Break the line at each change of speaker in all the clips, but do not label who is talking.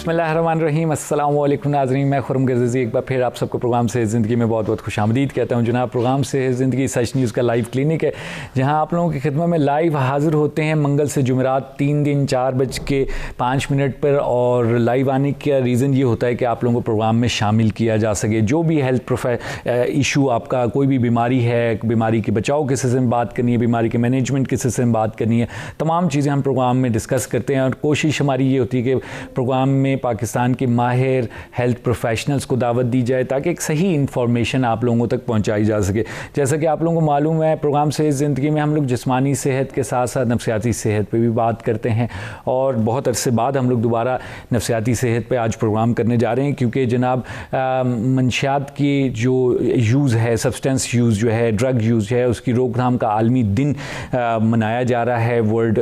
बिस्मिल्लाहिर्रहमानिर्रहीम, अस्सलाम वालेकुम नाज़रीन। मैं खुरम गर्ज़ी एक बार फिर आप सबको प्रोग्राम से ज़िंदगी में बहुत बहुत खुशामदीद कहता हूँ। जनाब, प्रोग्राम से ज़िंदगी सच न्यूज़ का लाइव क्लिनिक है, जहाँ आप लोगों की खिदमत में लाइव हाज़िर होते हैं मंगल से जुमेरात 3 दिन 4:05 पर। और लाइव आने का रीज़न ये होता है कि आप लोगों को प्रोग्राम में शामिल किया जा सके। जो भी हेल्थ इशू आपका, कोई भी बीमारी है, बीमारी के बचाव के सिलसिले में बात करनी है, बीमारी के मैनेजमेंट के सिलसिले में बात करनी है, तमाम चीज़ें हम प्रोग्राम में डिस्कस करते हैं। और कोशिश हमारी ये होती है कि प्रोग्राम में पाकिस्तान के माहिर हेल्थ प्रोफेशनल्स को दावत दी जाए ताकि एक सही इन्फॉर्मेशन आप लोगों तक पहुंचाई जा सके। जैसा कि आप लोगों को मालूम है, प्रोग्राम से ज़िंदगी में हम लोग जिस्मानी सेहत के साथ साथ नफ्सियाती सेहत पे भी बात करते हैं। और बहुत अरसे बाद हम लोग दोबारा नफ्सियाती सेहत पे आज प्रोग्राम करने जा रहे हैं, क्योंकि जनाब मंशियात की जो यूज़ है, सब्सटेंस यूज़ जो है, ड्रग यूज़ है, उसकी रोकथाम का आलमी दिन मनाया जा रहा है वर्ल्ड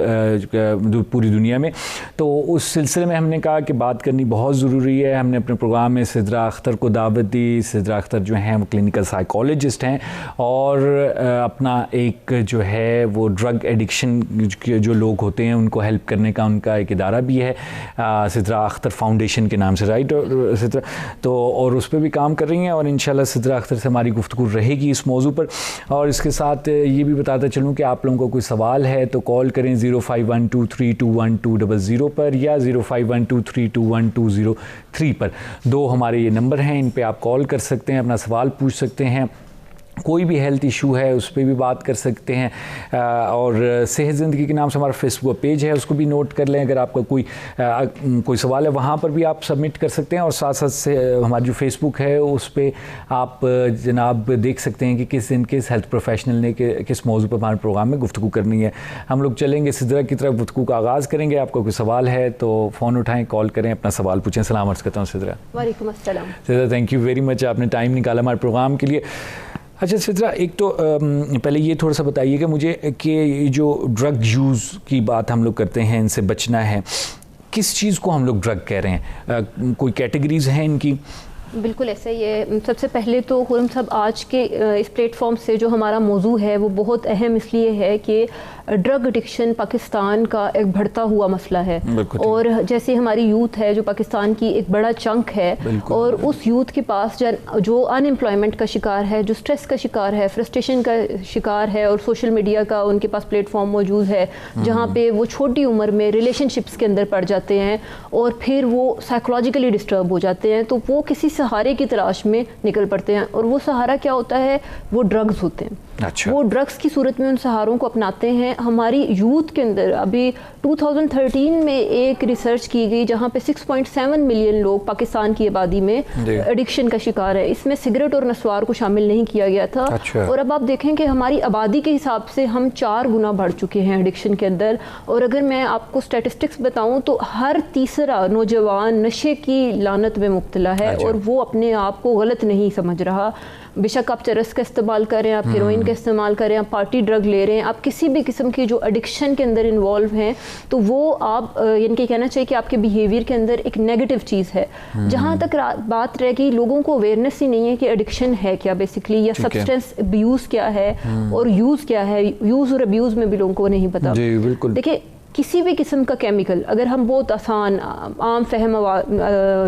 पूरी दुनिया में। तो उस सिलसिले में हमने कहा कि बात करनी बहुत ज़रूरी है। हमने अपने प्रोग्राम में सिद्रा अख्तर को दावत दी। सिद्रा अख्तर जो हैं वो क्लिनिकल साइकोलॉजिस्ट हैं और अपना एक जो है वो ड्रग एडिक्शन के जो लोग होते हैं उनको हेल्प करने का उनका एक इदारा भी है, सिद्रा अख्तर फाउंडेशन के नाम से, राइट। और सिद्रा तो और उस पर भी काम कर रही हैं और इंशाल्लाह सिद्रा अख्तर से हमारी गुफ्तगू रहेगी इस मौजू पर। और इसके साथ ये भी बताता चलूँ कि आप लोगों को कोई सवाल है तो कॉल करें 0512321200 पर या 0512321203 पर। दो हमारे ये नंबर हैं, इन पे आप कॉल कर सकते हैं, अपना सवाल पूछ सकते हैं, कोई भी हेल्थ इशू है उस पर भी बात कर सकते हैं। और सेहत ज़िंदगी के नाम से हमारा फेसबुक पेज है, उसको भी नोट कर लें। अगर आपका कोई सवाल है वहाँ पर भी आप सबमिट कर सकते हैं। और साथ साथ से हमारा जो फेसबुक है उस पर आप जनाब देख सकते हैं कि किस दिन किस हेल्थ प्रोफेशनल ने किस मौजू पर हमारे प्रोग्राम में गुफ्तगू करनी है। हम लोग चलेंगे सिद्रा की तरफ, गुफ्तगू का आगाज़ करेंगे। आपका कोई सवाल है तो फ़ोन उठाएँ, कॉल करें, अपना सवाल पूछें। सलाम अर्ज़ करता हूँ सिद्रा।
वालेकुम अस्सलाम।
Sidra, thank you very much, आपने टाइम निकाला हमारे प्रोग्राम के लिए। अच्छा सिद्रा, एक तो पहले ये थोड़ा सा बताइएगा मुझे कि जो ड्रग यूज़ की बात हम लोग करते हैं, इनसे बचना है, किस चीज़ को हम लोग ड्रग कह रहे हैं? कोई कैटेगरीज़ हैं इनकी?
बिल्कुल ऐसा ही है। सबसे पहले तो खुरम साहब, आज के इस प्लेटफॉर्म से जो हमारा मौजू है वो बहुत अहम इसलिए है कि ड्रग एडिक्शन पाकिस्तान का एक बढ़ता हुआ मसला है। और जैसे हमारी यूथ है जो पाकिस्तान की एक बड़ा चंक है, और उस यूथ के पास जो अनएम्प्लॉयमेंट का शिकार है, जो स्ट्रेस का शिकार है, फ्रस्ट्रेशन का शिकार है, और सोशल मीडिया का उनके पास प्लेटफॉर्म मौजूद है जहाँ पे वो छोटी उम्र में रिलेशनशिप्स के अंदर पड़ जाते हैं और फिर वो साइकोलॉजिकली डिस्टर्ब हो जाते हैं, तो वो किसी सहारे की तलाश में निकल पड़ते हैं। और वो सहारा क्या होता है? वो ड्रग्स होते हैं।
अच्छा।
वो ड्रग्स की सूरत में उन सहारों को अपनाते हैं। हमारी यूथ के अंदर अभी 2013 में एक रिसर्च की गई जहाँ पे 6.7 मिलियन लोग पाकिस्तान की आबादी में एडिक्शन का शिकार है। इसमें सिगरेट और नस्वार को शामिल नहीं किया गया था।
अच्छा।
और अब आप देखें कि हमारी आबादी के हिसाब से हम 4 गुना बढ़ चुके हैं एडिक्शन के अंदर। और अगर मैं आपको स्टैटिस्टिक्स बताऊं तो हर तीसरा नौजवान नशे की लानत में मुब्तला है। और वो अपने आप को गलत नहीं समझ रहा। बेशक आप चरस का इस्तेमाल करें, आप हेरोइन का इस्तेमाल करें, आप पार्टी ड्रग ले रहे हैं, आप किसी भी किस्म की जो एडिक्शन के अंदर इन्वॉल्व हैं, तो वो आप यानी कि कहना चाहिए कि आपके बिहेवियर के अंदर एक नेगेटिव चीज़ है। जहाँ तक बात रह गई, लोगों को अवेयरनेस ही नहीं है कि एडिक्शन है क्या बेसिकली, या सब्सटेंस अब्यूज़ क्या है और यूज़ क्या है। यूज़ और अब्यूज़ में भी लोगों को नहीं पता। देखिए, किसी भी किस्म का केमिकल, अगर हम बहुत आसान आम फहम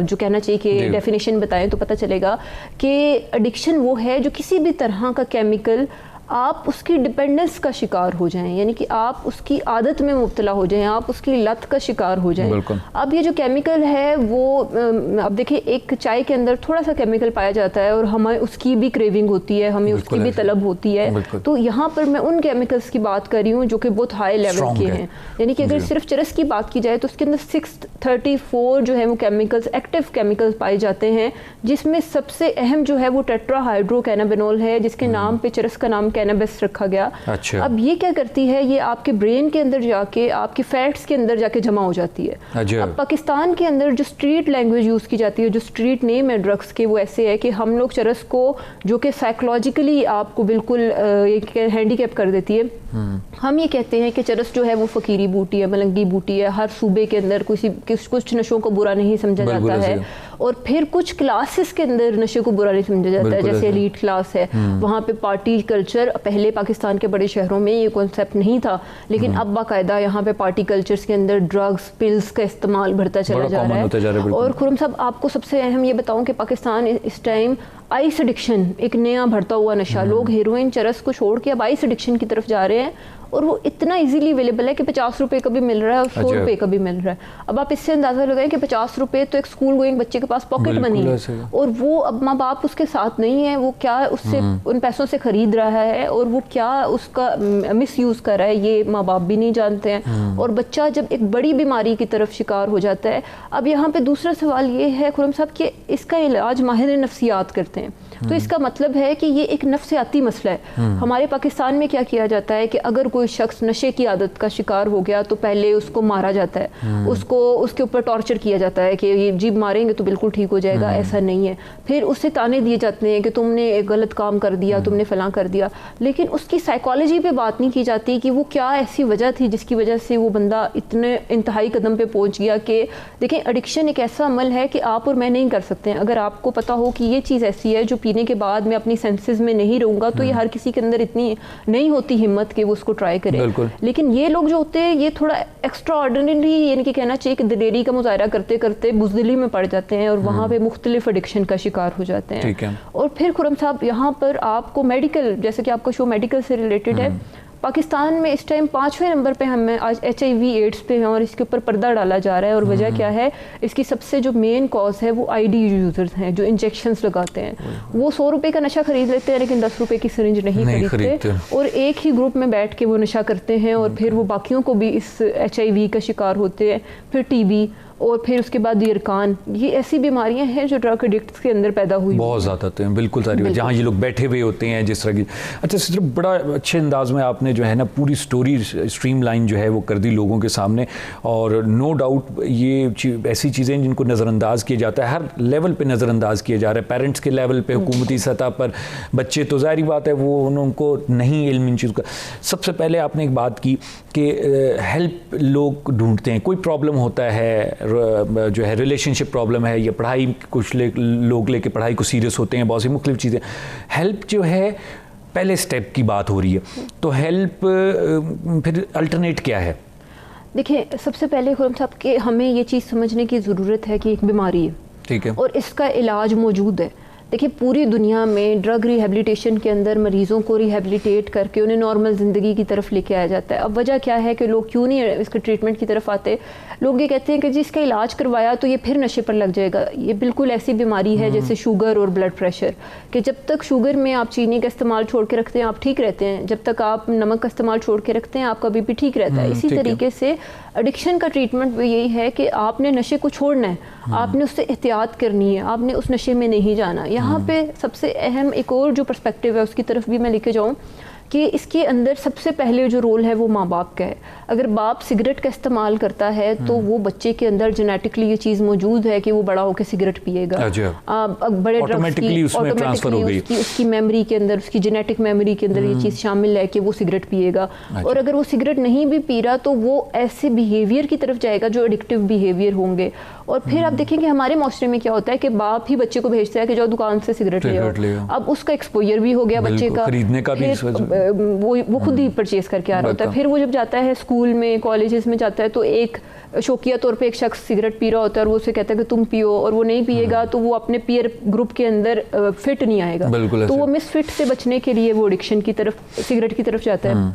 जो कहना चाहिए कि डेफिनेशन बताएं तो पता चलेगा कि एडिक्शन वो है जो किसी भी तरह का केमिकल आप उसकी डिपेंडेंस का शिकार हो जाएं, यानी कि आप उसकी आदत में मुब्तला हो जाएं, आप उसकी लत का शिकार हो जाएं। अब ये जो केमिकल है वो अब देखिए, एक चाय के अंदर थोड़ा सा केमिकल पाया जाता है और हमें उसकी भी क्रेविंग होती है, हमें उसकी भी तलब होती है। तो यहाँ पर मैं उन केमिकल्स की बात कर रही हूँ जो कि बहुत हाई लेवल के हैं। यानी कि अगर सिर्फ चरस की बात की जाए तो उसके अंदर 634 जो है वो केमिकल्स, एक्टिव केमिकल्स पाए जाते हैं, जिसमें सबसे अहम जो है वो टेट्राहाइड्रो कैनाबिनोल है, जिसके नाम पे चरस का नाम कैनबिस रखा गया।
अच्छा।
अब ये क्या करती है? ये आपके ब्रेन के अंदर जाके आपके फैट्स के अंदर जाके जमा हो जाती है।
अच्छा।
अब पाकिस्तान के अंदर जो स्ट्रीट लैंग्वेज यूज़ की जाती है, जो स्ट्रीट नेम है ड्रग्स के, वो ऐसे है कि हम लोग चरस को, जो कि साइकोलॉजिकली आपको बिल्कुल हैंडीकैप कर देती है, हम ये कहते हैं कि चरस जो है वो फ़कीरी बूटी है, मलंगी बूटी है। हर सूबे के अंदर कुछ नशों को बुरा नहीं समझा जाता है। और फिर कुछ क्लासेस के अंदर नशे को बुरा नहीं समझा जाता है, जैसे एलीट क्लास है, वहाँ पे पार्टी कल्चर, पहले पाकिस्तान के बड़े शहरों में ये कॉन्सेप्ट नहीं था, लेकिन अब बाकायदा यहाँ पे पार्टी कल्चर्स के अंदर ड्रग्स, पिल्स का इस्तेमाल बढ़ता चला जा रहा है। और खुरम साहब, आपको सबसे अहम ये बताऊं कि पाकिस्तान इस टाइम आइस एडिक्शन, एक नया बढ़ता हुआ नशा, लोग हेरोइन, चरस को छोड़ के अब आइस एडिक्शन की तरफ जा रहे हैं, और वो इतना इजीली अवेलेबल है कि 50 रुपए का भी मिल रहा है और 100 रुपए का भी मिल रहा है। अब आप इससे अंदाजा लगाएं कि 50 रुपए तो एक स्कूल गोइंग बच्चे के पास पॉकेट मनी है, और वो अब माँ बाप उसके साथ नहीं है, वो क्या उससे उन पैसों से खरीद रहा है और वो क्या उसका मिस यूज कर रहा है, ये माँ बाप भी नहीं जानते हैं। और बच्चा जब एक बड़ी बीमारी की तरफ शिकार हो जाता है, अब यहाँ पे दूसरा सवाल ये है खुरम साहब कि इसका इलाज माहिर नफ्सियात करते हैं, तो इसका मतलब है कि ये एक नफ्सियाती मसला है। हमारे पाकिस्तान में क्या किया जाता है कि अगर कोई शख्स नशे की आदत का शिकार हो गया तो पहले उसको मारा जाता है, उसको उसके ऊपर टॉर्चर किया जाता है कि ये जी मारेंगे तो बिल्कुल ठीक हो जाएगा, ऐसा नहीं है। फिर उससे ताने दिए जाते हैं कि तुमने एक गलत काम कर दिया, तुमने फलां कर दिया, लेकिन उसकी साइकोलॉजी पे बात नहीं की जाती कि वो क्या ऐसी वजह थी जिसकी वजह से वो बंदा इतने इंतहाई कदम पे पहुंच गया। कि देखें, एडिक्शन एक ऐसा अमल है कि आप और मैं नहीं कर सकते हैं। अगर आपको पता हो कि ये चीज़ ऐसी है जो पीने के बाद मैं अपनी सेंसेस में नहीं रहूँगा, तो ये हर किसी के अंदर इतनी नहीं होती हिम्मत कि वो उसको ट्राई करे। लेकिन ये लोग जो होते हैं ये थोड़ा एक्स्ट्रा ऑर्डिनरी, यानी कि कहना चाहिए कि दिलेरी का मुजाहरा करते करते बुज़दिली में पड़ जाते हैं और वहाँ पे मुख्तलिफ एडिक्शन का शिकार हो जाते हैं। और फिर खुरम साहब, यहाँ पर आपको मेडिकल, जैसे कि आपका शो मेडिकल से रिलेटेड है, पाकिस्तान में इस टाइम 5वें नंबर पे हमें आज HIV एड्स पे हैं और इसके ऊपर पर्दा डाला जा रहा है। और वजह क्या है, इसकी सबसे जो मेन कॉज है वो ID यूजर्स हैं जो इंजेक्शंस लगाते हैं। वो 100 रुपए का नशा खरीद लेते हैं लेकिन 10 रुपए की सिरिंज नहीं खरीदते, और एक ही ग्रुप में बैठ के वो नशा करते हैं और फिर वो बाकियों को भी इस HIV का शिकार होते हैं। फिर TB और फिर उसके बाद यरकान, ये ऐसी बीमारियां हैं जो ड्रग एडिक्ट्स के अंदर पैदा हुई
बहुत ज़्यादा होते हैं। बिल्कुल सारी, जहाँ ये लोग बैठे हुए होते हैं जिस तरह की। अच्छा सिस्टर, बड़ा अच्छे अंदाज में आपने जो है ना पूरी स्टोरी स्ट्रीमलाइन जो है वो कर दी लोगों के सामने, और नो डाउट ये ऐसी चीज़ें जिनको नज़रअंदाज किया जाता है, हर लेवल पे नज़रअंदाज किया जा रहा है, पेरेंट्स के लेवल पे, हुकूमती सतह पर। बच्चे तो ज़ाहिर बात है वो उनको नहीं इल्म इन चीज़ का। सबसे पहले आपने एक बात की कि हेल्प लोग ढूंढते हैं, कोई प्रॉब्लम होता है जो है, रिलेशनशिप प्रॉब्लम है या पढ़ाई, कुछ लोग लेके पढ़ाई को सीरियस होते हैं, बहुत सी मुख्तलिफ चीज़ें। हेल्प जो है पहले स्टेप की बात हो रही है, तो हेल्प फिर अल्टरनेट क्या है?
देखिए, सबसे पहले खुरम साहब कि हमें ये चीज़ समझने की ज़रूरत है कि एक बीमारी है, ठीक है, और इसका इलाज मौजूद है। देखिए, पूरी दुनिया में ड्रग रिहेबिलिटेशन के अंदर मरीज़ों को रिहेबिलिटेट करके उन्हें नॉर्मल ज़िंदगी की तरफ लेके आया जाता है। अब वजह क्या है कि लोग क्यों नहीं इसके ट्रीटमेंट की तरफ आते? लोग ये कहते हैं कि जी इसका इलाज करवाया तो ये फिर नशे पर लग जाएगा। ये बिल्कुल ऐसी बीमारी है जैसे शुगर और ब्लड प्रेशर, कि जब तक शुगर में आप चीनी का इस्तेमाल छोड़ के रखते हैं आप ठीक रहते हैं, जब तक आप नमक का इस्तेमाल छोड़ के रखते हैं आपका BP ठीक रहता है। इसी तरीके से एडिक्शन का ट्रीटमेंट भी यही है कि आपने नशे को छोड़ना है, आपने उससे एहतियात करनी है, आपने उस नशे में नहीं जाना। यहाँ पे सबसे अहम एक और जो पर्सपेक्टिव है उसकी तरफ भी मैं लेके जाऊँ कि इसके अंदर सबसे पहले जो रोल है वो माँ बाप का है। अगर बाप सिगरेट का इस्तेमाल करता है तो वो बच्चे के अंदर जेनेटिकली ये चीज़ मौजूद है कि वो बड़ा होकर सिगरेट पिएगा। बड़े ड्रग्स की उसकी मेमोरी के अंदर, उसकी जेनेटिक मेमोरी के अंदर ये चीज़ शामिल है कि वो सिगरेट पिएगा। और अगर वो सिगरेट नहीं भी पी रहा तो वो ऐसे बिहेवियर की तरफ जाएगा जो एडिक्टिव बिहेवियर होंगे। और फिर आप देखेंगे हमारे माशरे में क्या होता है कि बाप ही बच्चे को भेजता है कि जाओ दुकान से सिगरेट ले आओ। अब उसका एक्सपोजर भी हो गया बच्चे का, खरीदने का भी, वो खुद ही परचेज करके आ रहा होता है। फिर वो जब जाता है स्कूल में, कॉलेजेस में जाता है तो एक शौकिया तौर पे एक शख्स सिगरेट पी रहा होता है और वो उसे कहता है कि तुम पियो, और वो नहीं पिएगा तो वो अपने पीयर ग्रुप के अंदर फिट नहीं आएगा, तो वो मिसफिट से बचने के लिए वो एडिक्शन की तरफ, सिगरेट की तरफ जाता है।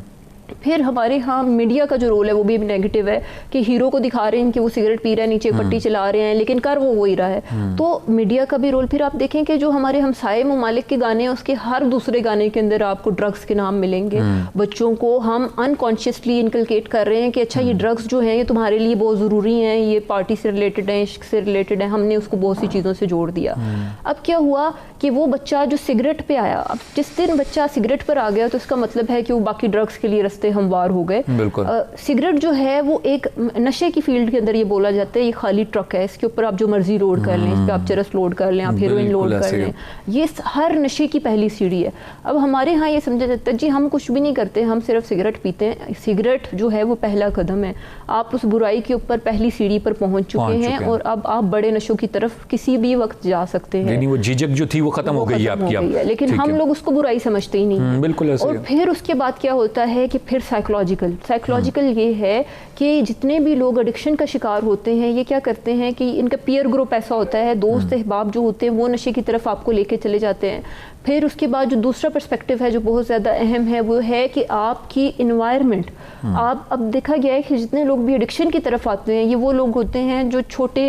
फिर हमारे यहाँ मीडिया का जो रोल है वो भी नेगेटिव है कि हीरो को दिखा रहे हैं कि वो सिगरेट पी रहा है, नीचे पट्टी चला रहे हैं, लेकिन कर वो ही रहा है। तो मीडिया का भी रोल। फिर आप देखें कि जो हमारे हमसाये ममालिक के गाने हैं उसके हर दूसरे गाने के अंदर आपको ड्रग्स के नाम मिलेंगे। बच्चों को हम अनकॉन्शियसली इनकलकेट कर रहे हैं कि अच्छा ये ड्रग्स जो हैं ये तुम्हारे लिए बहुत ज़रूरी हैं, ये पार्टी से रिलेटेड है, इश्क से रिलेटेड है, हमने उसको बहुत सी चीज़ों से जोड़ दिया। अब क्या हुआ कि वो बच्चा जो सिगरेट पे आया, अब जिस दिन बच्चा सिगरेट पर आ गया तो इसका मतलब है कि वो बाकी ड्रग्स के लिए रास्ता रिश्ते हमवार हो गए। सिगरेट जो है वो एक नशे की फील्ड के अंदर ये बोला जाता है, ये खाली ट्रक है, इसके ऊपर आप जो मर्जी लोड कर लें, इस पर आप चरस लोड कर लें, आप हेरोइन लोड कर लें, ये हर नशे की पहली सीढ़ी है। अब हमारे यहाँ ये समझा जाता है जी हम कुछ भी नहीं करते, हम सिर्फ सिगरेट पीते हैं। सिगरेट जो है वो पहला कदम है, आप उस बुराई के ऊपर पहली सीढ़ी पर पहुंच चुके हैं और अब आप बड़े नशों की तरफ किसी भी वक्त जा सकते हैं।
वो झिझक जो थी वो खत्म हो गई है आपकी,
लेकिन हम लोग उसको बुराई समझते ही नहीं।
बिल्कुल।
और फिर उसके बाद क्या होता है कि फिर साइकोलॉजिकल ये है कि जितने भी लोग एडिक्शन का शिकार होते हैं ये क्या करते हैं कि इनका पीयर ग्रुप ऐसा होता है, दोस्त अहबाब जो होते हैं वो नशे की तरफ आपको लेके चले जाते हैं। फिर उसके बाद जो दूसरा पर्सपेक्टिव है जो बहुत ज़्यादा अहम है वो है कि आपकी इन्वायरमेंट, आप अब देखा गया है कि जितने लोग भी एडिक्शन की तरफ आते हैं ये वो लोग होते हैं जो छोटे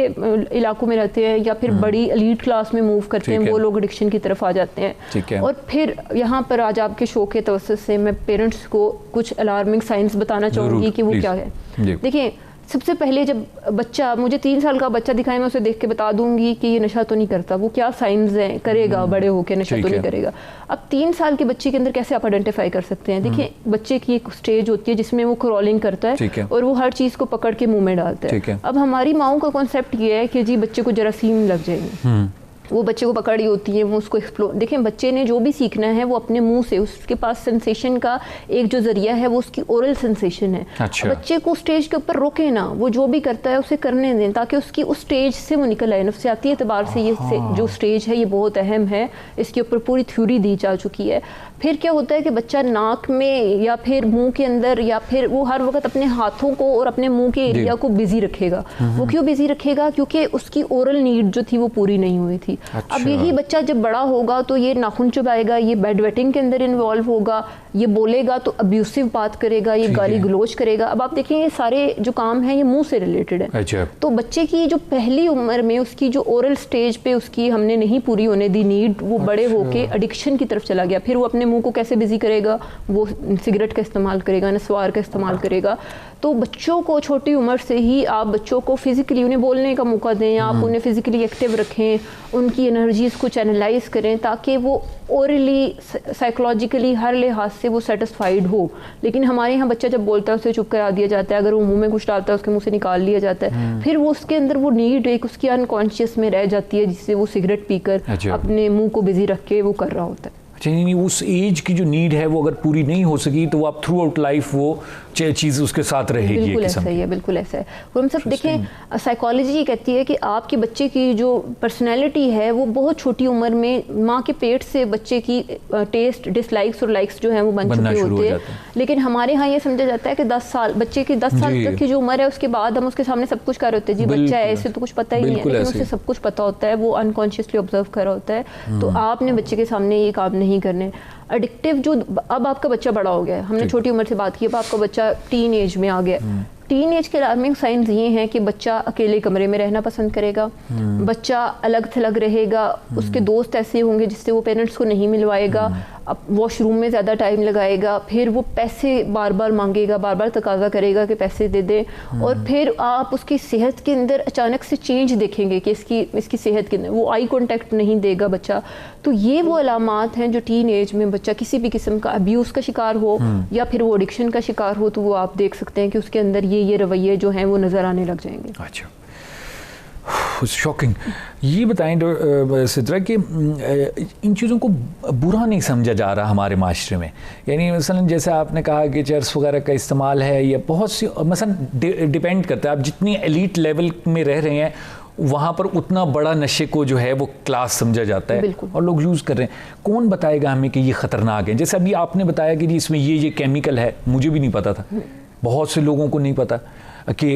इलाकों में रहते हैं या फिर बड़ी एलीट क्लास में मूव करते हैं, वो लोग एडिक्शन की तरफ आ जाते हैं। और फिर यहाँ पर आज आपके शो के तवज्जुह से मैं पेरेंट्स को कुछ अलार्मिंग साइंस बताना चाहूँगी कि वो क्या है। देखिए, सबसे पहले जब बच्चा, मुझे 3 साल का बच्चा दिखाए, मैं उसे देख के बता दूंगी कि ये नशा तो नहीं करता, वो क्या साइंस हैं, करेगा बड़े होके नशा तो नहीं करेगा। अब 3 साल के बच्चे के अंदर कैसे आप आइडेंटिफाई कर सकते हैं? देखिए, बच्चे की एक स्टेज होती है जिसमें वो क्रॉलिंग करता है और वो हर चीज़ को पकड़ के मुंह में डालता है। अब हमारी माओं का कॉन्सेप्ट ये है कि जी बच्चे को जरासीम लग जाएंगे, वो बच्चे को पकड़ी होती है, वो उसको एक्सप्लोर। देखें, बच्चे ने जो भी सीखना है वो अपने मुंह से, उसके पास सेंसेशन का एक जो जरिया है वो उसकी ओरल सेंसेशन है। अच्छा। बच्चे को स्टेज के ऊपर रोके ना, वो जो भी करता है उसे करने दें ताकि उसकी उस स्टेज से वो निकल आए। नफ्सियाती एतबार से ये जो स्टेज है ये बहुत अहम है, इसके ऊपर पूरी थ्योरी दी जा चुकी है। फिर क्या होता है कि बच्चा नाक में या फिर मुंह के अंदर या फिर वो हर वक्त अपने हाथों को और अपने मुंह के एरिया को बिजी रखेगा। वो क्यों बिजी रखेगा? क्योंकि उसकी ओरल नीड जो थी वो पूरी नहीं हुई थी। अच्छा। अब यही बच्चा जब बड़ा होगा तो ये नाखून चबाएगा, ये बेड वेटिंग के अंदर इन्वॉल्व होगा, ये बोलेगा तो अब्यूसिव बात करेगा, ये गाली गलोच करेगा। अब आप देखेंगे सारे जो काम है ये मुंह से रिलेटेड है। अच्छा। तो बच्चे की जो पहली उम्र में उसकी जो ओरल स्टेज पे उसकी हमने नहीं पूरी होने दी नीड, वो बड़े होके एडिक्शन की तरफ चला गया। फिर वो अपने मुंह को कैसे बिजी करेगा? वो सिगरेट का इस्तेमाल करेगा, नस्वार का इस्तेमाल करेगा। तो बच्चों को छोटी उम्र से ही आप बच्चों को फिजिकली उन्हें बोलने का मौका दें, आप उन्हें फिजिकली एक्टिव रखें, उनकी एनर्जीज को चैनलाइज करें ताकि वो ओरली साइकोलॉजिकली हर लिहाज से वो सेटिस्फाइड हो। लेकिन हमारे यहाँ बच्चा जब बोलता है उसे चुप करा दिया जाता है, अगर वो मुंह में कुछ डालता है उसके मुंह से निकाल लिया जाता है। फिर वो उसके अंदर वो नीड एक उसकी अनकॉन्शियस में रह जाती है जिससे वो सिगरेट पीकर अपने मुंह को बिजी रख के वो कर रहा होता है।
नहीं, उस एज की जो नीड है वो अगर पूरी नहीं हो सकी तो आप थ्रू आउट लाइफ वो चीज़ उसके साथ रहेगी।
बिल्कुल ऐसा ही है, बिल्कुल ऐसा है। और हम सब देखें, साइकोलॉजी ये कहती है कि आपके बच्चे की जो पर्सनैलिटी है वो बहुत छोटी उम्र में माँ के पेट से बच्चे की टेस्ट डिसलाइक्स और लाइक्स जो है वो बन चुके होते हैं। लेकिन हमारे यहाँ ये समझा जाता है कि 10 साल बच्चे की 10 साल तक की जो उम्र है उसके बाद हम उसके सामने सब कुछ कर रहे होते हैं। जी बच्चा है, ऐसे तो कुछ पता ही नहीं है, लेकिन उसे सब कुछ पता होता है, वो अनकॉन्शियसली ऑब्जर्व कर रहा होता है। तो आपने बच्चे के सामने ये काम नहीं करने। एडिक्टिव जो अब आपका बच्चा बड़ा हो गया है, हमने छोटी उम्र से बात की, अब आपका बच्चा टीन एज में आ गया। टीन एज के अलार्मिंग साइंस ये हैं कि बच्चा अकेले कमरे में रहना पसंद करेगा, बच्चा अलग थलग रहेगा, उसके दोस्त ऐसे होंगे जिससे वो पेरेंट्स को नहीं मिलवाएगा, अब वॉशरूम में ज़्यादा टाइम लगाएगा, फिर वो पैसे बार बार मांगेगा, बार बार तकाजा करेगा कि पैसे दे दे। और फिर आप उसकी सेहत के अंदर अचानक से चेंज देखेंगे कि इसकी सेहत के अंदर वो आई कांटेक्ट नहीं देगा बच्चा। तो ये वो अलामात हैं जो टीन एज में बच्चा किसी भी किस्म का अब्यूज़ का शिकार हो या फिर वो एडिक्शन का शिकार हो, तो वो आप देख सकते हैं कि उसके अंदर ये रवैये जो हैं वो नज़र आने लग जाएंगे।
अच्छा, शॉकिंग। ये बताएं सिद्रा कि इन चीज़ों को बुरा नहीं समझा जा रहा हमारे माशरे में। यानी मसलन जैसे आपने कहा कि चर्स वगैरह का इस्तेमाल है, या बहुत सी मसलन डिपेंड करता है आप जितनी एलीट लेवल में रह रहे हैं वहाँ पर उतना बड़ा नशे को जो है वो क्लास समझा जाता है और लोग यूज़ कर रहे हैं। कौन बताएगा हमें कि ये ख़तरनाक है? जैसे अभी आपने बताया कि इसमें ये केमिकल है, मुझे भी नहीं पता था, बहुत से लोगों को नहीं पता कि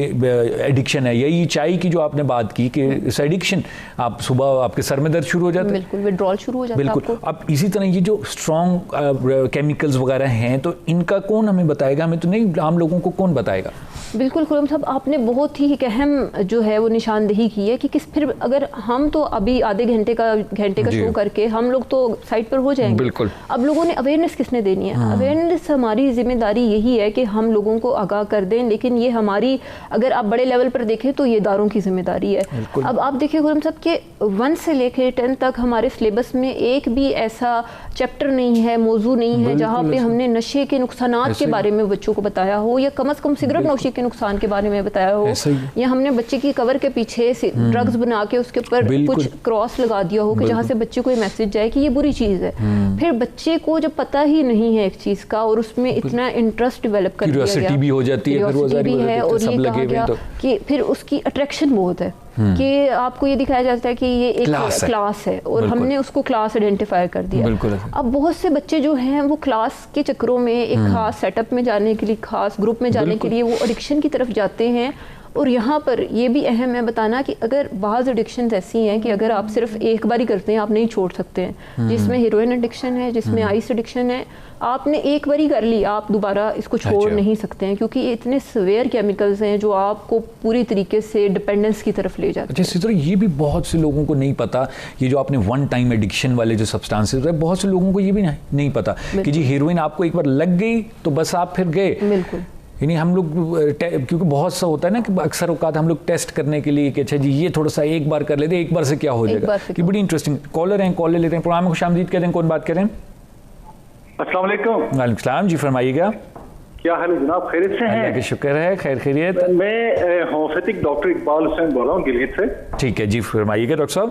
एडिक्शन है। यही चाय की जो आपने बात की कि इस एडिक्शन, आप सुबह आपके सर में दर्द शुरू हो जाता है,
बिल्कुल विड्रॉल शुरू हो जाता है
बिल्कुल। अब इसी तरह ये जो स्ट्रॉन्ग केमिकल्स वगैरह हैं तो इनका कौन हमें बताएगा? हमें तो नहीं, आम लोगों को कौन बताएगा?
बिल्कुल खुरम साहब, आपने बहुत ही एक अहम जो है वो निशानदेही की है कि फिर अगर हम तो अभी आधे घंटे का शो करके हम लोग तो साइड पर हो जाएंगे। बिल्कुल। अब लोगों ने अवेयरनेस किसने देनी है? अवेयरनेस हमारी जिम्मेदारी यही है कि हम लोगों को आगाह कर दें, लेकिन ये हमारी जिम्मेदारी अगर आप बड़े लेवल पर देखें तो ये इदारों की जिम्मेदारी है। अब आप देखिए खुरम साहब के 1 से लेकर 10 तक हमारे सिलेबस में एक भी ऐसा चैप्टर नहीं है, मौजू नहीं है जहाँ पे हमने नशे के नुकसानात के बारे में बच्चों को बताया हो, या कम से कम सिगरेट नोशी के नुकसान के बारे में बताया हो, या हमने बच्चे की कवर के पीछे ड्रग्स बना के उसके ऊपर कुछ क्रॉस लगा दिया हो कि जहाँ से बच्चे को ये मैसेज जाए कि ये बुरी चीज़ है। फिर बच्चे को जब पता ही नहीं है एक चीज़ का और उसमें इतना इंटरेस्ट डेवलप कर दिया गया,
भी हो जाती है,
और ये कहा गया कि फिर उसकी अट्रैक्शन बहुत है कि आपको ये दिखाया जाता है कि ये एक क्लास है और हमने उसको क्लास आइडेंटिफाई कर दिया। अब बहुत से बच्चे जो हैं वो क्लास के चक्करों में एक खास सेटअप में जाने के लिए, खास ग्रुप में जाने के लिए वो एडिक्शन की तरफ जाते हैं। और यहाँ पर ये भी अहम है बताना कि अगर बाज़ एडिक्शंस ऐसी हैं कि अगर आप सिर्फ एक बार ही करते हैं आप नहीं छोड़ सकते हैं, जिसमें हीरोइन एडिक्शन है, जिसमें आइस एडिक्शन है, आपने एक बार ही कर ली, आप दोबारा इसको छोड़ नहीं सकते हैं क्योंकि ये इतने सवेयर केमिकल्स हैं जो आपको पूरी तरीके से डिपेंडेंस की तरफ ले जाते हैं।
इसी तरह ये भी बहुत से लोगों को नहीं पता, ये जो आपने वन टाइम एडिक्शन वाले जो सब्सटेंसेस है, बहुत से लोगों को ये भी नहीं पता कि जी हीरोइन आपको एक बार लग गई तो बस आप फिर गए।
बिल्कुल।
यानी हम लोग क्योंकि बहुत सा होता है ना कि अक्सर औकात हम लोग टेस्ट करने के लिए कि अच्छा जी ये थोड़ा सा एक बार कर लेते, एक बार से क्या हो जाएगा। कि बड़ी इंटरेस्टिंग कॉलर हैं, कॉल ले लेते हैं। प्रोग्राम में खुशामदीद कहते हैं, कौन बात करें?
अस्सलाम वालेकुम।
वालेकुम सलाम जी, फरमाइएगा।
क्या हाल है जनाब, खैरियत से हैं?
अल्लाह का शुक्र है, खैर खैरियत।
मैं होम्योपैथिक डॉक्टर इकबाल हुसैन बोल रहा हूँ गिलगित से।
ठीक है जी, फरमाइएगा डॉक्टर साहब।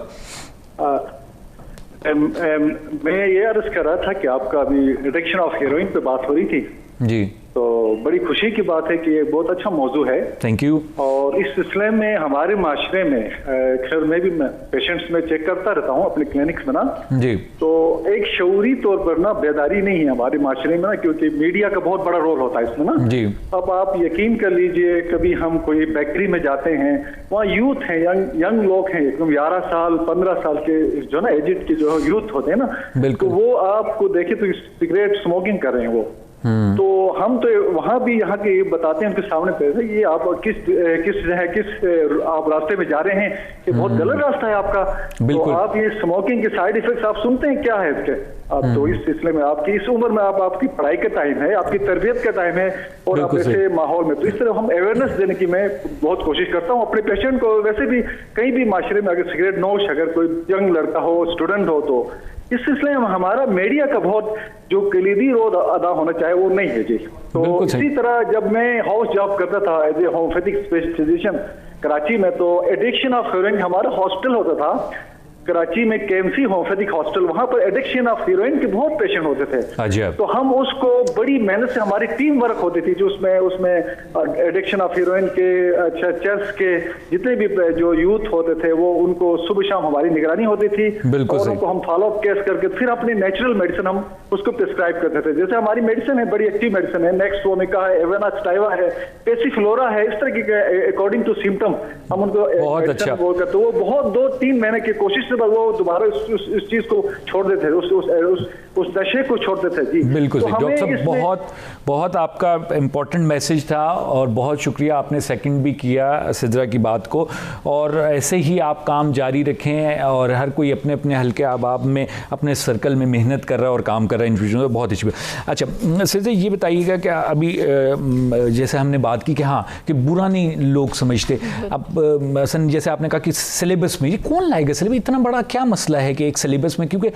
मैं ये अर्ज कर रहा था कि आपका अभी एडिक्शन ऑफ हेरोइन पे बात हो रही थी
जी,
तो बड़ी खुशी की बात है कि ये बहुत अच्छा मौजू है।
Thank you.
और इस सिलसिले में हमारे माशरे में खैर मैं भी पेशेंट्स में चेक करता रहता हूँ अपने क्लिनिक्स में ना
जी,
तो एक शऊरी तौर पर ना बेदारी नहीं है हमारे माशरे में ना, क्योंकि मीडिया का बहुत बड़ा रोल होता है इसमें ना
जी।
अब आप यकीन कर लीजिए, कभी हम कोई बेकरी में जाते हैं, वहाँ यूथ है, यंग लोग हैं, एकदम 11 साल 15 साल के जो ना एजिड के जो यूथ होते हैं ना, तो वो आपको देखे तो सिगरेट स्मोकिंग कर रहे हैं वो। तो हम तो वहां भी यहाँ के बताते हैं उनके सामने पैसे, ये आप किस आप रास्ते में जा रहे हैं, ये बहुत गलत रास्ता है आपका। तो आप ये स्मोकिंग के साइड इफेक्ट्स आप सुनते हैं क्या है इसके? आप तो इस सिलसिले में आपकी इस उम्र में आपकी पढ़ाई का टाइम है, आपकी तरबियत का टाइम है, और आप ऐसे माहौल में तो इस तरह हम अवेयरनेस देने की मैं बहुत कोशिश करता हूँ अपने पेशेंट को। वैसे भी कहीं भी माशरे में अगर सिगरेट नोश अगर कोई यंग लड़का हो, स्टूडेंट हो, तो इस सिलसिले में हमारा मीडिया का बहुत जो कलीदी रोल अदा होना चाहिए वो नहीं है जी। तो इसी तरह जब मैं हाउस जॉब करता था as a homeopathic physician Karachi में, तो एडिक्शन ऑफ हीरोइन हमारा हॉस्टल होता था कराची में, केएमसी होम्योपैथिक हॉस्टल, वहां पर एडिक्शन ऑफ हीरोइन के बहुत पेशेंट होते थे। तो हम उसको बड़ी मेहनत से, हमारी टीम वर्क होती थी जो उसमें एडिक्शन ऑफ हीरोइन के अच्छा चेस के जितने भी जो यूथ होते थे वो उनको सुबह शाम हमारी निगरानी होती थी और उनको हम फॉलो अप केस करके फिर अपनी नेचुरल मेडिसिन हम उसको प्रिस्क्राइब करते थे। जैसे हमारी मेडिसिन है, बड़ी एक्टिव मेडिसिन है, नेक्स्ट वोमिका है, एवेना स्टाइवा है, पेसिफ्लोरा है, इस तरह के अकॉर्डिंग टू सिम्टम हम उनको बोल करते। वो बहुत 2-3 महीने की कोशिश वो दोबारा इस चीज को छोड़ देते थे, उस नशे को छोड़ देते थे जी।
बिल्कुल
तो
डॉक्टर साहब, बहुत आपका इम्पोर्टेंट मैसेज था और बहुत शुक्रिया, आपने सेकंड भी किया सिद्रा की बात को, और ऐसे ही आप काम जारी रखें और हर कोई अपने अपने हल्के अहबाब में अपने सर्कल में मेहनत कर रहा है और काम कर रहा है इन चीज़ों में, बहुत अच्छी बात। अच्छा सिद्रा, ये बताइएगा कि अभी जैसे हमने बात की कि हाँ कि बुरा नहीं लोग समझते, अब जैसे आपने कहा कि सिलेबस में ये कौन लाएगा सिलेबस, इतना बड़ा क्या मसला है कि एक सिलेबस में, क्योंकि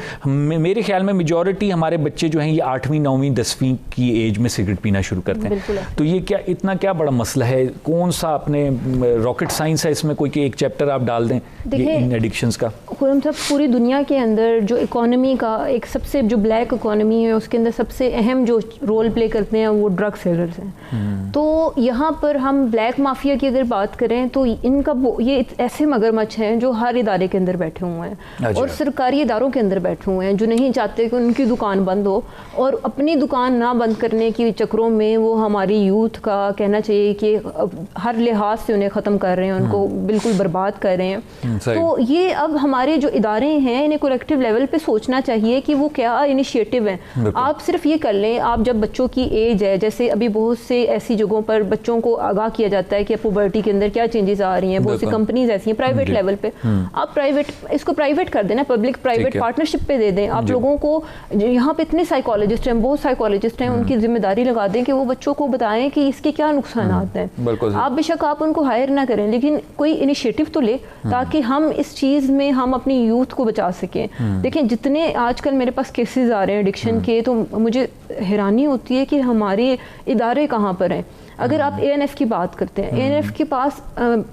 मेरे ख्याल में मेजॉरिटी हमारे बच्चे जो हैं ये 8वीं 9वीं 10वीं की एज में सिगरेट पीना शुरू करते हैं, तो ये क्या बड़ा मसला है? कौन सा अपने रॉकेट साइंस है इसमें कोई कि एक चैप्टर आप डाल दें इन एडिक्शंस का? खुरम
साहब, पूरी दुनिया के अंदर जो इकोनॉमी का एक सबसे जो ब्लैक इकोनॉमी है उसके अंदर सबसे अहम जो रोल प्ले करते हैं वो ड्रग सेलर्स हैं। तो यहाँ पर हम ब्लैक माफिया की अगर बात करें तो इनका ये ऐसे मगरमच्छ हैं जो हर इदारे के अंदर बैठे हुए हैं और सरकारी इदारों के अंदर बैठे हुए हैं, जो नहीं चाहते कि उनकी दुकान बंद हो, और अपनी दुकान ना बंद करने की चक्करों में वो हमारी यूथ का कहना चाहिए कि हर लिहाज से उन्हें ख़त्म कर रहे हैं, उनको बिल्कुल बर्बाद कर रहे हैं। तो ये अब हमारे जो इदारे हैं इन्हें कलेक्टिव लेवल पे सोचना चाहिए कि वो क्या इनिशिएटिव हैं। आप सिर्फ ये कर लें, आप जब बच्चों की एज है, जैसे अभी बहुत से ऐसी जगहों पर बच्चों को आगाह किया जाता है कि पुबर्टी के अंदर क्या चेंजेस आ रही हैं। बहुत सी कंपनीज ऐसी हैं प्राइवेट लेवल पे, आप इसको प्राइवेट कर देना, पब्लिक प्राइवेट पार्टनरशिप पे दे दें। आप लोगों को, यहाँ पे इतने साइकोलॉजिस्ट हैं, बहुत साइकोलॉजिस्ट हैं, उनकी जिम्मेदारी लगा दें कि वो बच्चों को बताएं कि इसके क्या नुकसान आते हैं। आप बेशक आप उनको हायर ना करें, लेकिन कोई इनिशिएटिव तो ले ताकि हम इस चीज़ में हम अपनी यूथ को बचा सकें। देखें, जितने आजकल मेरे पास केसेस आ रहे हैं एडिक्शन के, तो मुझे हैरानी होती है कि हमारे इदारे कहाँ पर हैं। अगर आप ANF की बात करते हैं, ANF के पास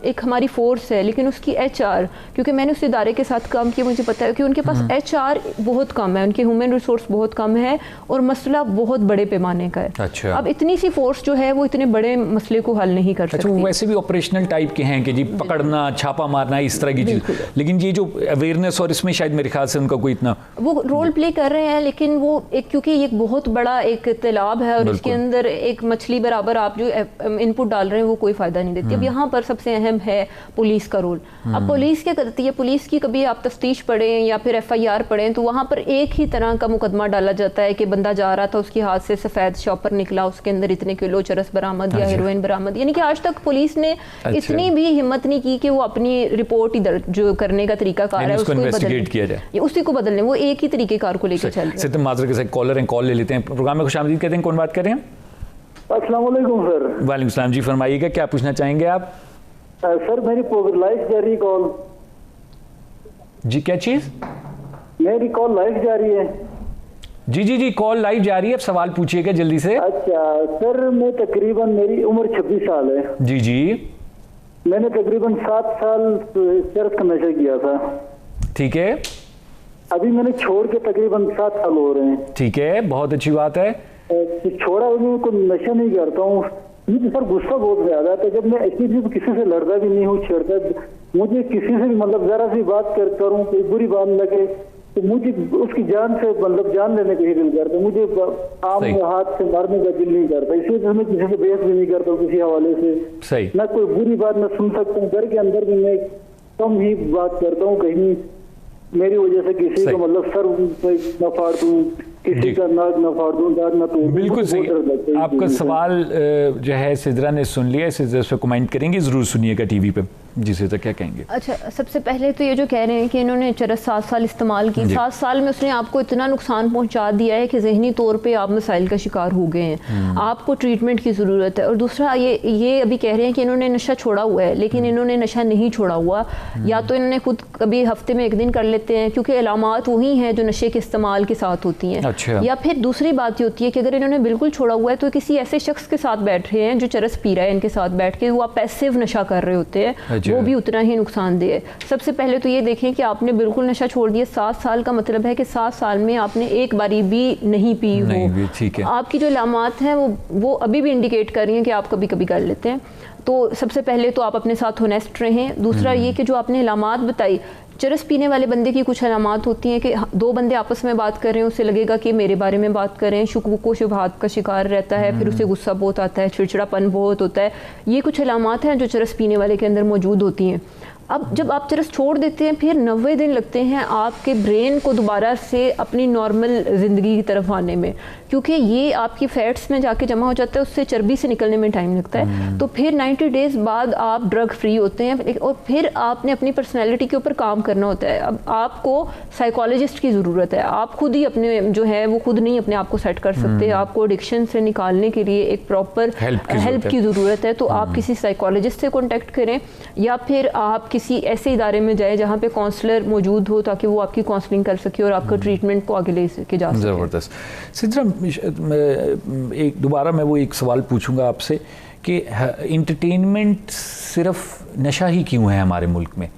एक हमारी फोर्स है, लेकिन उसकी HR, क्योंकि मैंने उस इदारे के साथ काम किया, मुझे पता है कि उनके पास HR बहुत कम है, उनके ह्यूमन रिसोर्स बहुत कम है और मसला बहुत बड़े पैमाने का है।
अच्छा।
अब इतनी सी फोर्स जो है वो इतने बड़े मसले को हल नहीं कर सकती।
वो वैसे भी ऑपरेशनल टाइप के हैं कि जी पकड़ना, छापा मारना, इस तरह की चीज़, लेकिन ये जो अवेयरनेस और इसमें शायद मेरे ख्याल से उनका कोई इतना
वो रोल प्ले कर रहे हैं, लेकिन वो एक, क्योंकि ये एक बहुत बड़ा एक तालाब है और इसके अंदर एक मछली बराबर आप जो इनपुट डाल रहे हैं वो कोई फायदा नहीं देती। अब यहाँ पर सबसे अहम है पुलिस का रोल। अब पुलिस क्या करती है, पुलिस की कभी आप तफ्तीश पढ़ें या फिर FIR पढ़ें तो वहाँ पर एक ही तरह का मुकदमा डाला जाता है कि बंदा जा रहा था, उसके हाथ से सफ़ेद शॉपर निकला, उसके अंदर इतने किलो चरस बरामद या हेरोइन बरामद। यानी कि आज तक पुलिस ने इतनी भी हिम्मत नहीं की कि वो अपनी रिपोर्ट इधर जो करने का तरीका कार है उसको इन्वेस्टिगेट किया जाए, उसी को बदलने, वो एक ही तरीके कार को लेकर चल रहे हैं।
माजर के साथ कॉलर हैं, कॉल ले लेते हैं। प्रोग्राम में खुशामदीद कहते हैं, कौन बात कर रहे हैं?
अस्सलाम वालेकुम सर।
वालेकुम सलाम जी, फरमाइएगा, क्या पूछना चाहेंगे आप?
सर मेरी लाइव जा रही कॉल
जी, क्या चीज़?
मेरी कॉल लाइव जा रही है।
जी, कॉल लाइव जा रही है, अब सवाल पूछिएगा जल्दी से।
अच्छा सर, मैं तकरीबन, मेरी उम्र 26 साल है।
जी,
मैंने तकरीबन 7 साल चरस का नशा किया था। ठीक है। अभी मैंने छोड़ के तकरीबन 7 साल हो रहे हैं।
ठीक है, बहुत अच्छी बात है।
छोड़ा, मैं कोई नशा नहीं करता हूँ। मुझे सर गुस्सा बहुत ज्यादा आता है, जब मैं किसी से लड़ता भी नहीं हूँ, छेड़ता, मुझे किसी से भी मतलब जरा सी बात करूँ, कोई बुरी बात लगे तो मुझे उसकी जान से मतलब जान लेने का ही दिल करता है। मुझे आम हाथ से मारने का दिल नहीं करता, इसलिए मैं किसी से बहस भी नहीं करता हूँ किसी हवाले से।
सही।
मैं कोई बुरी बात मैं सुन सकता हूँ, घर के अंदर भी मैं कम ही बात करता हूँ, कहीं मेरी वजह से किसी को मतलब सर न फाड़ दूँ, किसी का नाक न फाड़ दूँ, दांत न तोड़ दूँ।
बिल्कुल सही। आपका सवाल जो है सिद्रा ने सुन लिया, सिद्रा पे कमेंट करेंगे, जरूर सुनिएगा टीवी पे। जी सिद्रा, क्या कहेंगे?
अच्छा, सबसे पहले तो ये जो कह रहे हैं कि इन्होंने चरस 7 साल इस्तेमाल की, 7 साल में उसने आपको इतना नुकसान पहुंचा दिया है कि जहनी तौर पे आप मसाइल का शिकार हो गए हैं, आपको ट्रीटमेंट की ज़रूरत है। और दूसरा ये अभी कह रहे हैं कि इन्होंने नशा छोड़ा हुआ है, लेकिन इन्होंने नशा नहीं छोड़ा हुआ। या तो इन्होंने खुद कभी हफ्ते में 1 दिन कर लेते हैं, क्योंकि अलामात वही हैं जो नशे के इस्तेमाल के साथ होती हैं।
अच्छा।
या फिर दूसरी बात ये होती है कि अगर इन्होंने बिल्कुल छोड़ा हुआ है तो किसी ऐसे शख्स के साथ बैठ रहे हैं जो चरस पी रहा है, इनके साथ बैठ के वो आप पैसिव नशा कर रहे होते हैं, वो भी उतना ही नुकसानदेह है। सबसे पहले तो ये देखें कि आपने बिल्कुल नशा छोड़ दिया। 7 साल का मतलब है कि 7 साल में आपने एक बारी भी नहीं पी हो।
ठीक है।
आपकी जो अलामात हैं वो अभी भी इंडिकेट कर रही हैं कि आप कभी कभी कर लेते हैं। तो सबसे पहले तो आप अपने साथ होनेस्ट रहें। दूसरा ये कि जो आपने अलामात बताई, चरस पीने वाले बंदे की कुछ अलामात होती हैं कि 2 बंदे आपस में बात कर रहे हैं, उससे लगेगा कि मेरे बारे में बात कर रहे हैं, शुक शुबहात का शिकार रहता है, फिर उसे गुस्सा बहुत आता है, चिड़चिड़ापन बहुत होता है। ये कुछ अलामात हैं जो चरस पीने वाले के अंदर मौजूद होती हैं। अब जब आप चरस छोड़ देते हैं, फिर 90 दिन लगते हैं आपके ब्रेन को दोबारा से अपनी नॉर्मल ज़िंदगी की तरफ आने में, क्योंकि ये आपकी फैट्स में जाके जमा हो जाता है, उससे चर्बी से निकलने में टाइम लगता है। तो फिर 90 डेज़ बाद आप ड्रग फ्री होते हैं और फिर आपने अपनी पर्सनैलिटी के ऊपर काम करना होता है। अब आपको साइकोलॉजिस्ट की ज़रूरत है। आप खुद ही अपने जो है वो खुद नहीं अपने आप को सेट कर सकते। आपको एडिक्शन से निकालने के लिए एक प्रॉपर हेल्प की ज़रूरत है। तो आप किसी साइकोलॉजिस्ट से कॉन्टेक्ट करें या फिर आप किसी ऐसे इदारे में जाए जहाँ पे काउंसलर मौजूद हो, ताकि वो आपकी काउंसलिंग कर सके और आपका ट्रीटमेंट को आगे ले के जा सके।
ज़बरदस्त। सिद्रा, एक दोबारा मैं वो एक सवाल पूछूंगा आपसे कि इंटरटेनमेंट सिर्फ नशा ही क्यों है हमारे मुल्क में?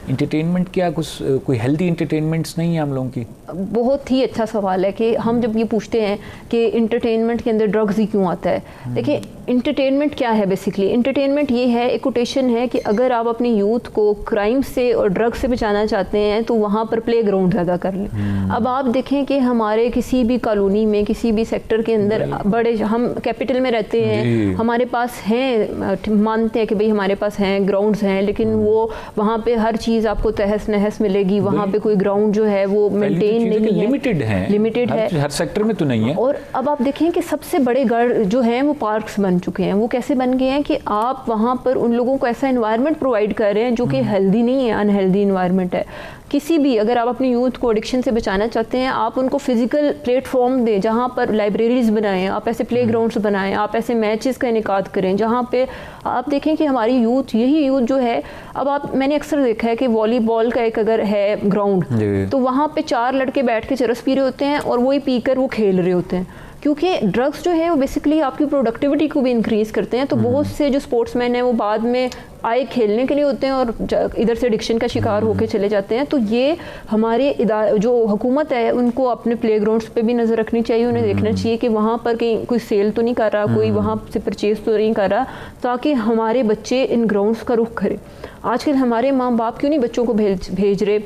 इंटरटेनमेंट क्या कोई हेल्दी इंटरटेनमेंट्स नहीं है हम लोगों की?
बहुत ही अच्छा सवाल है कि हम जब ये पूछते हैं कि इंटरटेनमेंट के अंदर ड्रग्स ही क्यों आता है। देखिए, इंटरटेनमेंट क्या है बेसिकली? इंटरटेनमेंट ये है, एक कोटेशन है कि अगर आप अपनी यूथ को क्राइम से और ड्रग्स से बचाना चाहते हैं तो वहाँ पर प्ले ग्राउंड ज़्यादा कर लें। अब आप देखें कि हमारे किसी भी कॉलोनी में, किसी भी सेक्टर के अंदर, बड़े, हम कैपिटल में रहते हैं, हमारे पास हैं, मानते हैं कि भाई हमारे पास हैं, ग्राउंड्स हैं, लेकिन वो वहाँ पर हर चीज़ आपको तहस नहस मिलेगी। वहाँ पे कोई ग्राउंड जो है वो मेंटेन नहीं है, लिमिटेड है, हर सेक्टर में तो नहीं है। और अब आप देखें कि सबसे बड़े गढ़ जो हैं वो पार्क्स बन बन चुके हैं। वो कैसे बन गए हैं कि आप वहाँ पर उन लोगों को ऐसा इन्वायरमेंट प्रोवाइड कर रहे हैं जो कि हेल्दी नहीं है, अनहेल्दी इन्वायरमेंट है। किसी भी, अगर आप अपनी यूथ को एडिक्शन से बचाना चाहते हैं, आप उनको फिजिकल प्लेटफॉर्म दें जहाँ पर लाइब्रेरीज बनाएं, आप ऐसे प्ले ग्राउंड्स बनाएं, आप ऐसे मैचेस का इनेकाद करें जहाँ पे आप देखें कि हमारी यूथ, यही यूथ जो है, अब आप, मैंने अक्सर देखा है कि वॉलीबॉल का एक अगर है ग्राउंड तो वहाँ पे 4 लड़के बैठ के चरस पी रहे होते हैं और वही पीकर वो खेल रहे होते हैं, क्योंकि ड्रग्स जो है वो बेसिकली आपकी प्रोडक्टिविटी को भी इंक्रीज़ करते हैं। तो बहुत से जो स्पोर्ट्समैन हैं वो बाद में आए खेलने के लिए होते हैं और इधर से एडिक्शन का शिकार होकर चले जाते हैं। तो ये हमारे जो हुकूमत है उनको अपने प्लेग्राउंड्स पे भी नज़र रखनी चाहिए, उन्हें देखना चाहिए कि वहाँ पर कहीं कोई सेल तो नहीं कर रहा, कोई वहाँ से परचेज़ तो नहीं कर रहा, ताकि हमारे बच्चे इन ग्राउंड्स का रुख करें। आजकल हमारे माँ बाप क्यों नहीं बच्चों को भेज रहे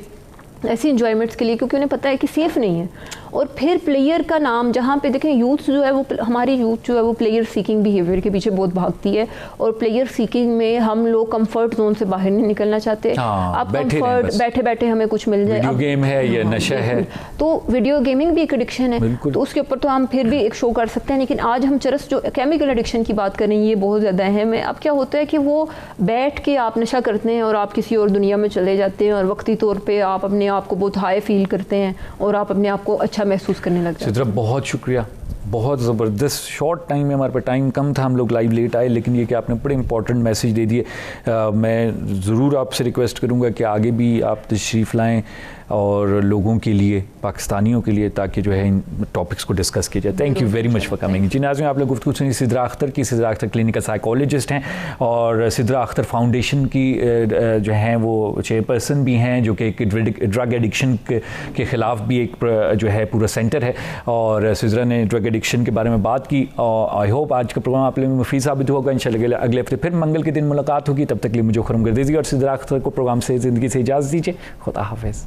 ऐसी इंजॉयमेंट्स के लिए, क्योंकि उन्हें पता है कि सेफ़ नहीं है। और फिर प्लेयर का नाम, जहाँ पे देखें यूथ जो है वो, हमारी यूथ जो है वो प्लेयर सीकिंग बिहेवियर के पीछे बहुत भागती है, और प्लेयर सीकिंग में हम लोग कंफर्ट जोन से बाहर नहीं निकलना चाहते। आप कंफर्ट बैठे बैठे हमें कुछ मिल जाए,
वीडियो गेम है या नशा है,
तो वीडियो गेमिंग भी एक एडिक्शन है, तो उसके ऊपर तो हम फिर भी एक शो कर सकते हैं। लेकिन आज हम चरस जो केमिकल एडिक्शन की बात करें, ये बहुत ज़्यादा अहम है। अब क्या होता है कि वो बैठ के आप नशा करते हैं और आप किसी और दुनिया में चले जाते हैं, और वक्ती तौर पर आप अपने आप को बहुत हाई फील करते हैं और आप अपने आप को अच्छा महसूस करने लग जाते हैं।
सिद्रा, बहुत शुक्रिया, बहुत ज़बरदस्त। शॉर्ट टाइम में, हमारे पास टाइम कम था, हम लोग लाइव लेट आए, लेकिन ये कि आपने बड़े इंपॉर्टेंट मैसेज दे दिए। मैं ज़रूर आपसे रिक्वेस्ट करूँगा कि आगे भी आप तशरीफ़ लाएँ और लोगों के लिए, पाकिस्तानियों के लिए, ताकि जो है इन टॉपिक्स को डिस्कस किया जाए। Thank you very much for coming. जी नाज़रीन, आप लोग गुफ्तगू सुनी सिद्रा अख्तर की। सिद्रा अख्तर क्लिनिकल साइकोलॉजिस्ट हैं और सिद्रा अख्तर फाउंडेशन की जो हैं वो चेयरपर्सन भी हैं, जो कि एक ड्रग एडिक्शन के ख़िलाफ़ भी एक जो है पूरा सेंटर है। और सिद्रा ने ड्रग एडिक्शन के बारे में बात की, और आई होप आज का प्रोग्राम आप लोगों को मुफीद साबित होगा। इंशाल्लाह अगले हफ्ते फिर मंगल के दिन मुलाकात होगी। तब तक के लिए मुझे खुरम गर्देज़ी और सिद्रा अख्तर को प्रोग्राम से ज़िंदगी से इजाज़त दीजिए। खुदा हाफ़िज़।